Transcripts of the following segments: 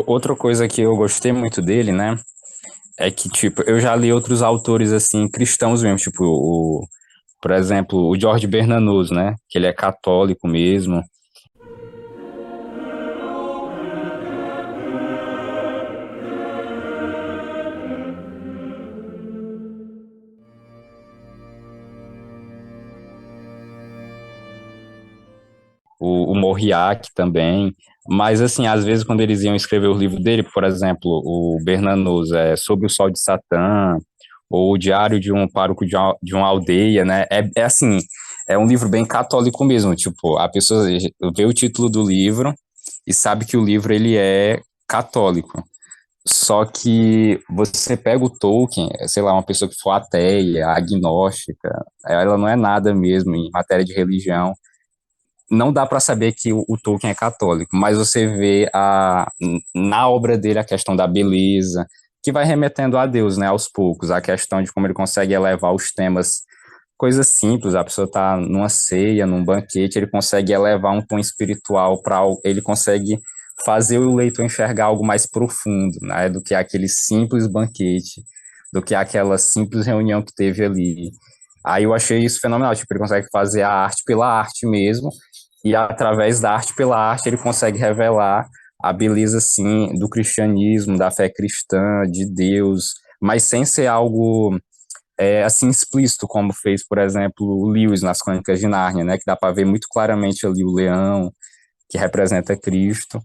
Outra coisa que eu gostei muito dele, né, é que, tipo, eu já li outros autores, assim, cristãos mesmo, tipo, por exemplo, o Jorge Bernanos, né, que ele é católico mesmo. O Morriac também, mas assim, às vezes quando eles iam escrever o livro dele, por exemplo, o Bernanos, Sobre o Sol de Satã, ou o Diário de um Pároco de uma Aldeia, né, é assim, é um livro bem católico mesmo, tipo, a pessoa vê o título do livro e sabe que o livro ele é católico, só que você pega o Tolkien, sei lá, uma pessoa que for ateia, agnóstica, ela não é nada mesmo em matéria de religião, não dá para saber que o Tolkien é católico, mas você vê na obra dele a questão da beleza, que vai remetendo a Deus, né, aos poucos, a questão de como ele consegue elevar os temas, coisas simples, a pessoa está numa ceia, num banquete, ele consegue elevar um tom espiritual para ele consegue fazer o leitor enxergar algo mais profundo, né, do que aquele simples banquete, do que aquela simples reunião que teve ali. Aí eu achei isso fenomenal, tipo, ele consegue fazer a arte pela arte mesmo, e através da arte pela arte ele consegue revelar a beleza assim do cristianismo, da fé cristã, de Deus, mas sem ser algo assim explícito como fez, por exemplo, o Lewis nas Crônicas de Nárnia, né, que dá para ver muito claramente ali o leão que representa Cristo,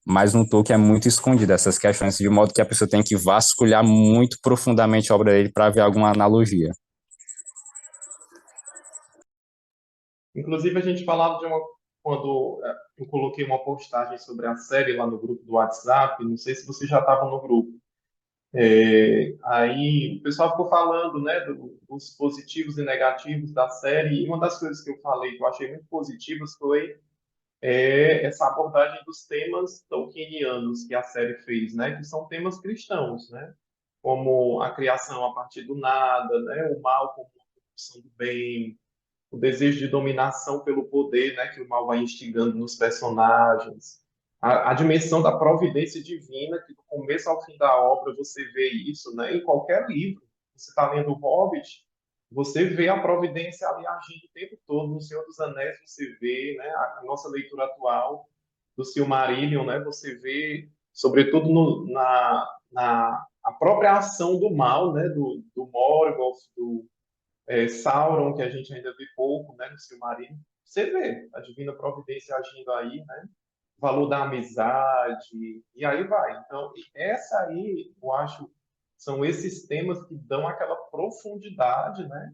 mas no Tolkien é muito escondido essas questões, de modo que a pessoa tem que vasculhar muito profundamente a obra dele para ver alguma analogia. Inclusive, a gente falava de uma. Quando eu coloquei uma postagem sobre a série lá no grupo do WhatsApp, não sei se você já estava no grupo. Aí o pessoal ficou falando, né, dos positivos e negativos da série, e uma das coisas que eu falei que eu achei muito positivas foi essa abordagem dos temas tolkienianos que a série fez, né, que são temas cristãos, né, como a criação a partir do nada, né, o mal como uma função do bem, o desejo de dominação pelo poder, né, que o mal vai instigando nos personagens, a dimensão da providência divina, que do começo ao fim da obra você vê isso, né, em qualquer livro. Você está lendo o Hobbit, você vê a providência ali agindo o tempo todo. No Senhor dos Anéis você vê, né, a nossa leitura atual do Silmarillion, né, você vê, sobretudo na a própria ação do mal, né, do Morgoth, do Sauron, que a gente ainda vê pouco, né, no Silmarillion, você vê a divina providência agindo aí, né? O valor da amizade, e aí vai. Então, essa aí, eu acho, são esses temas que dão aquela profundidade, né,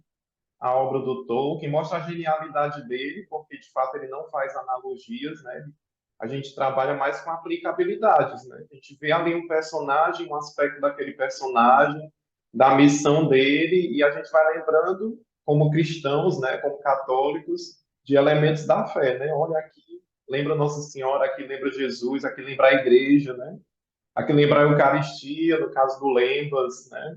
à obra do Tolkien, mostra a genialidade dele, porque de fato ele não faz analogias, né? A gente trabalha mais com aplicabilidades, né? A gente vê ali um personagem, um aspecto daquele personagem, da missão dele, e a gente vai lembrando, como cristãos, né, como católicos, de elementos da fé, né? Olha aqui, lembra Nossa Senhora, aqui lembra Jesus, aqui lembra a igreja, né? Aqui lembra a Eucaristia, no caso do Lembas, né?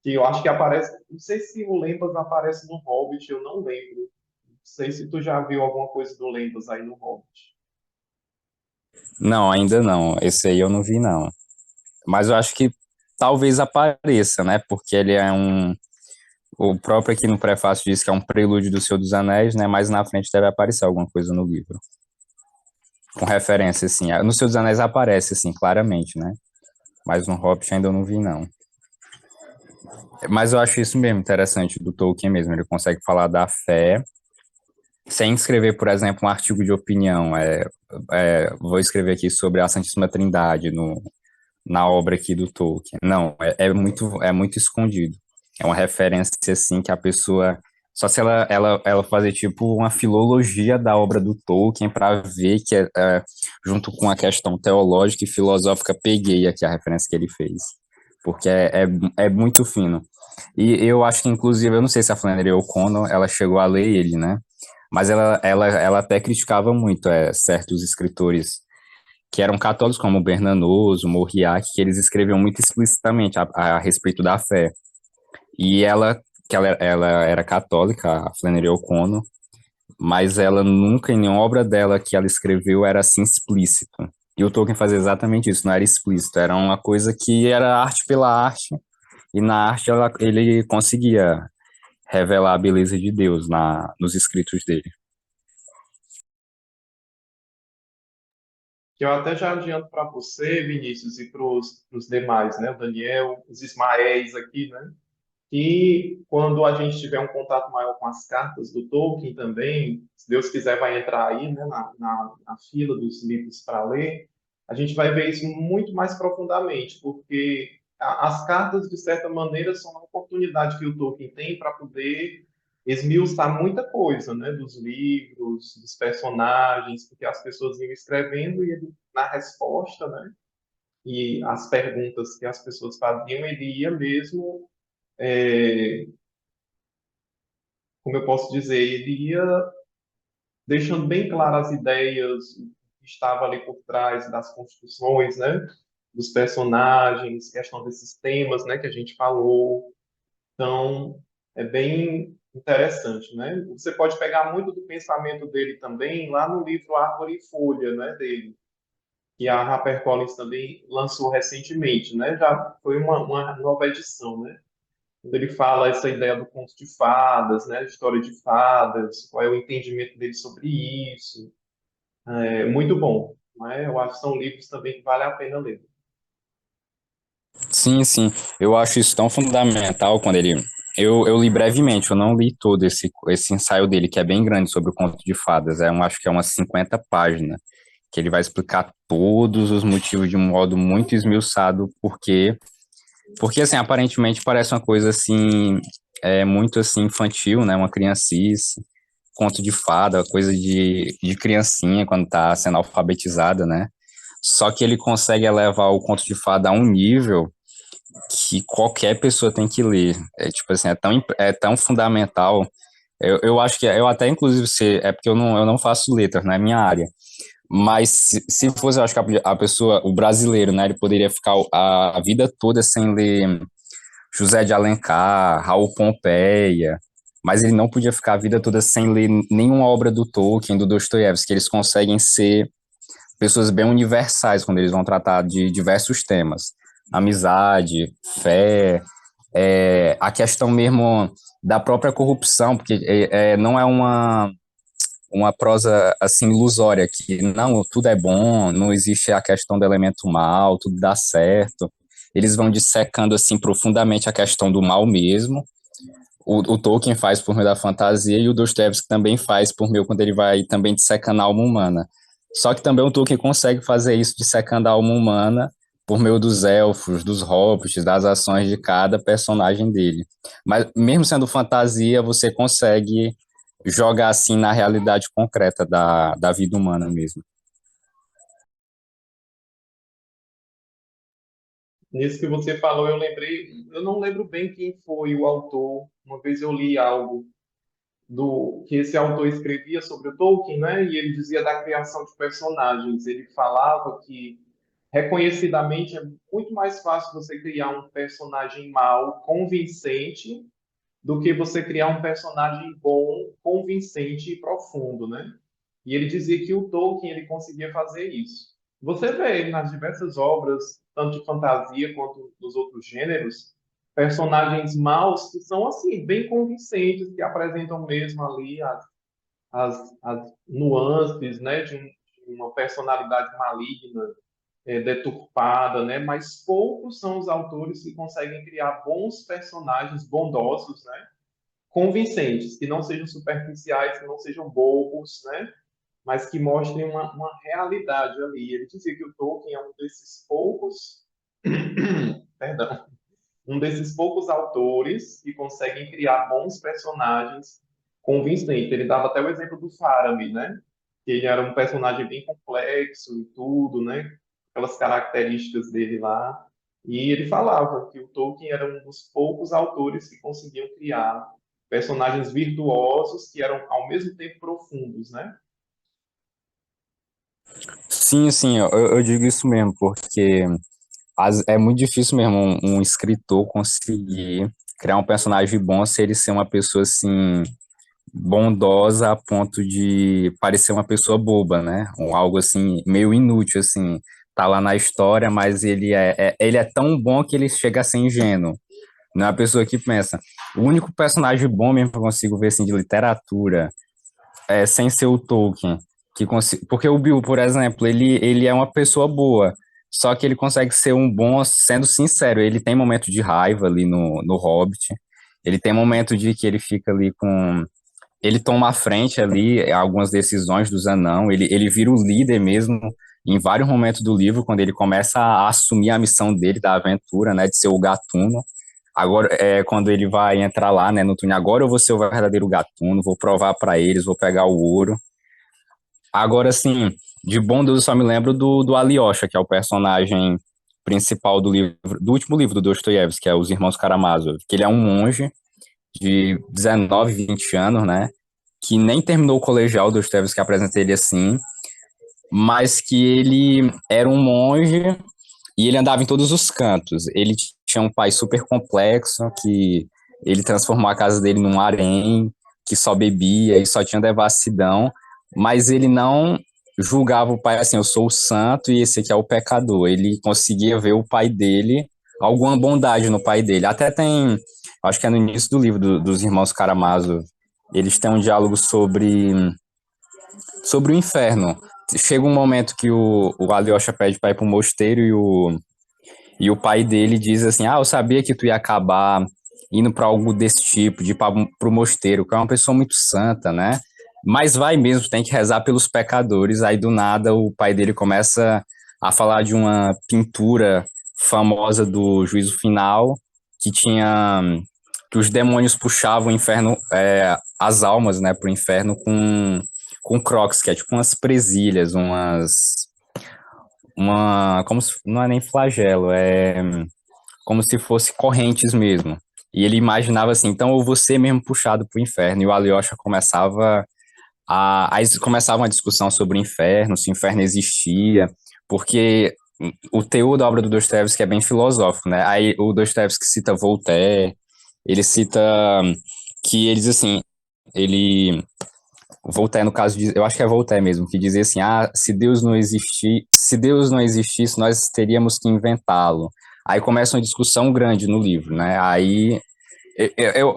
Que eu acho que aparece, não sei se o Lembas aparece no Hobbit, eu não lembro. Não sei se tu já viu alguma coisa do Lembas aí no Hobbit. Não, ainda não. Esse aí eu não vi, não. Mas eu acho que talvez apareça, né? Porque ele é um. O próprio aqui no prefácio diz que é um prelúdio do Senhor dos Anéis, né? Mas na frente deve aparecer alguma coisa no livro. Com referência, assim. No Senhor dos Anéis aparece, assim, claramente, né? Mas no Hobbit ainda eu não vi, não. Mas eu acho isso mesmo interessante do Tolkien mesmo. Ele consegue falar da fé sem escrever, por exemplo, um artigo de opinião. Vou escrever aqui sobre a Santíssima Trindade na obra aqui do Tolkien. Não, é muito escondido. É uma referência, assim, que a pessoa. Só se ela fazer, tipo, uma filologia da obra do Tolkien para ver que, junto com a questão teológica e filosófica, peguei aqui a referência que ele fez. Porque é muito fino. E eu acho que, inclusive, eu não sei se a Flannery O'Connor, ela chegou a ler ele, né? Mas ela até criticava muito certos escritores que eram católicos, como Bernanos, o Mauriac, que eles escreviam muito explicitamente a respeito da fé. E ela era católica, a Flannery O'Connor, mas ela nunca, em nenhuma obra dela que ela escreveu, era assim explícito. E o Tolkien fazia exatamente isso, não era explícito, era uma coisa que era arte pela arte, e na arte ele conseguia revelar a beleza de Deus nos escritos dele. Que eu até já adianto para você, Vinícius, e para os demais, né? O Daniel, os Ismaéis aqui, né? E quando a gente tiver um contato maior com as cartas do Tolkien também, se Deus quiser, vai entrar aí, né, na fila dos livros para ler, a gente vai ver isso muito mais profundamente, porque as cartas, de certa maneira, são uma oportunidade que o Tolkien tem para poder esmiuçar muita coisa, né, dos livros, dos personagens, porque as pessoas iam escrevendo e ele, na resposta, né, e as perguntas que as pessoas faziam, ele ia mesmo é, como eu posso dizer, ele ia deixando bem claras as ideias, o que estava ali por trás das construções, né? Dos personagens, questão desses temas, né? Que a gente falou. Então, é bem interessante, né? Você pode pegar muito do pensamento dele também lá no livro Árvore e Folha, né? Dele, que a HarperCollins também lançou recentemente, né? Já foi uma nova edição, né? Quando ele fala essa ideia do conto de fadas, né, história de fadas, qual é o entendimento dele sobre isso. É muito bom, né? Eu acho que são livros também que vale a pena ler. Sim, sim, eu acho isso tão fundamental quando ele. Eu li brevemente, eu não li todo esse ensaio dele, que é bem grande sobre o conto de fadas. Acho que é umas 50 páginas, que ele vai explicar todos os motivos de um modo muito esmiuçado, porque assim, aparentemente parece uma coisa assim, muito assim infantil, né? Uma criancice, conto de fada, coisa de criancinha quando tá sendo alfabetizada, né? Só que ele consegue elevar o conto de fada a um nível que qualquer pessoa tem que ler. É tipo assim, é tão fundamental. Eu acho que eu até inclusive é porque eu não faço letras, não é minha área. Mas se fosse, eu acho que a pessoa, o brasileiro, né, ele poderia ficar a vida toda sem ler José de Alencar, Raul Pompeia, mas ele não podia ficar a vida toda sem ler nenhuma obra do Tolkien, do Dostoiévski, que eles conseguem ser pessoas bem universais quando eles vão tratar de diversos temas. Amizade, fé, a questão mesmo da própria corrupção, porque não é uma prosa assim ilusória, que não, tudo é bom, não existe a questão do elemento mal, tudo dá certo. Eles vão dissecando assim profundamente a questão do mal mesmo. O Tolkien faz por meio da fantasia e o Dostoevsky também faz por meio quando ele vai também dissecando a alma humana. Só que também o Tolkien consegue fazer isso dissecando a alma humana por meio dos elfos, dos hobbits, das ações de cada personagem dele. Mas mesmo sendo fantasia, você consegue jogar assim na realidade concreta da vida humana mesmo. Nisso que você falou, eu lembrei, eu não lembro bem quem foi o autor. Uma vez eu li algo do que esse autor escrevia sobre o Tolkien, né? E ele dizia da criação de personagens. Ele falava que reconhecidamente é muito mais fácil você criar um personagem mau, convincente, do que você criar um personagem bom, convincente e profundo, né? E ele dizia que o Tolkien ele conseguia fazer isso. Você vê nas diversas obras, tanto de fantasia quanto dos outros gêneros, personagens maus que são assim bem convincentes, que apresentam mesmo ali as nuances, né, de uma personalidade maligna, deturpada, né? Mas poucos são os autores que conseguem criar bons personagens bondosos, né? Convincentes, que não sejam superficiais, que não sejam bobos, né? Mas que mostrem uma realidade ali. Ele dizia que o Tolkien é um desses poucos, perdão, um desses poucos autores que conseguem criar bons personagens convincentes. Ele dava até o exemplo do Faramir, né? Que ele era um personagem bem complexo e tudo, né? Aquelas características dele lá. E ele falava que o Tolkien era um dos poucos autores que conseguiam criar personagens virtuosos que eram ao mesmo tempo profundos, né? Sim, sim, eu digo isso mesmo, porque é muito difícil mesmo um escritor conseguir criar um personagem bom se ele ser uma pessoa assim bondosa a ponto de parecer uma pessoa boba, né? Algo assim, meio inútil, assim. Tá lá na história, mas ele é tão bom que ele chega a ser ingênuo. Não é uma pessoa que pensa. O único personagem bom mesmo que eu consigo ver, assim, de literatura, sem ser o Tolkien, porque o Bill, por exemplo, ele é uma pessoa boa, só que ele consegue ser um bom sendo sincero. Ele tem momento de raiva ali no Hobbit, ele tem momento de que ele fica ali com ele toma a frente ali, algumas decisões dos anão, ele vira o líder mesmo em vários momentos do livro, quando ele começa a assumir a missão dele, da aventura, né, de ser o gatuno. Agora, quando ele vai entrar lá, né, no túnel, agora eu vou ser o verdadeiro gatuno, vou provar para eles, vou pegar o ouro. Agora, assim, de bom Deus, eu só me lembro do Alyosha, que é o personagem principal do livro, do último livro do Dostoiévski, que é Os Irmãos Karamazov, que ele é um monge de 19, 20 anos, né, que nem terminou o colegial, Dostoiévski apresenta ele assim, mas que ele era um monge e ele andava em todos os cantos. Ele tinha um pai super complexo, que ele transformou a casa dele num harém, que só bebia e só tinha devassidão, mas ele não julgava o pai assim, eu sou o santo e esse aqui é o pecador. Ele conseguia ver o pai dele, alguma bondade no pai dele. Até tem, acho que é no início do livro dos irmãos Karamazov, eles têm um diálogo sobre o inferno. Chega um momento que o Alyosha pede para ir para o mosteiro e o pai dele diz assim: Ah, eu sabia que tu ia acabar indo para algo desse tipo, de ir para o mosteiro, que é uma pessoa muito santa, né? Mas vai mesmo, tem que rezar pelos pecadores. Aí do nada o pai dele começa a falar de uma pintura famosa do Juízo Final, que tinha que os demônios puxavam o inferno, as almas, né, para o inferno com crocs, que é tipo umas presilhas, como se, não é nem flagelo, é como se fosse correntes mesmo. E ele imaginava assim, então eu vou ser mesmo puxado para o inferno. E o Alyosha começava uma discussão sobre o inferno, se o inferno existia, porque o teor da obra do Dostoiévski é bem filosófico, né? Aí o Dostoiévski cita Voltaire, ele cita que ele diz assim, ele Voltaire, no caso, eu acho que é Voltaire mesmo, que dizia assim, se Deus não existisse, nós teríamos que inventá-lo. Aí começa uma discussão grande no livro, né? Aí,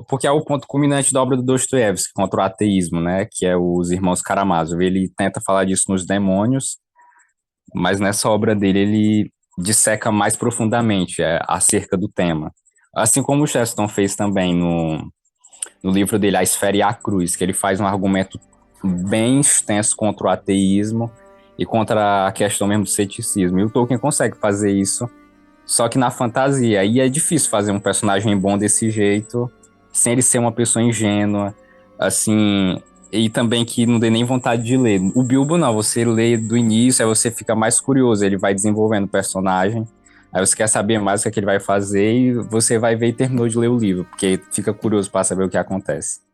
porque é o ponto culminante da obra do Dostoiévski contra o ateísmo, né? Que é os Irmãos Karamazov. Ele tenta falar disso nos Demônios, mas nessa obra dele ele disseca mais profundamente acerca do tema. Assim como o Chesterton fez também no livro dele, A Esfera e a Cruz, que ele faz um argumento bem extenso contra o ateísmo e contra a questão mesmo do ceticismo. E o Tolkien consegue fazer isso, só que na fantasia. E é difícil fazer um personagem bom desse jeito, sem ele ser uma pessoa ingênua, assim, e também que não dê nem vontade de ler. O Bilbo não, você lê do início, aí você fica mais curioso, ele vai desenvolvendo o personagem, aí você quer saber mais o que, é que ele vai fazer e você vai ver e terminou de ler o livro, porque fica curioso para saber o que acontece.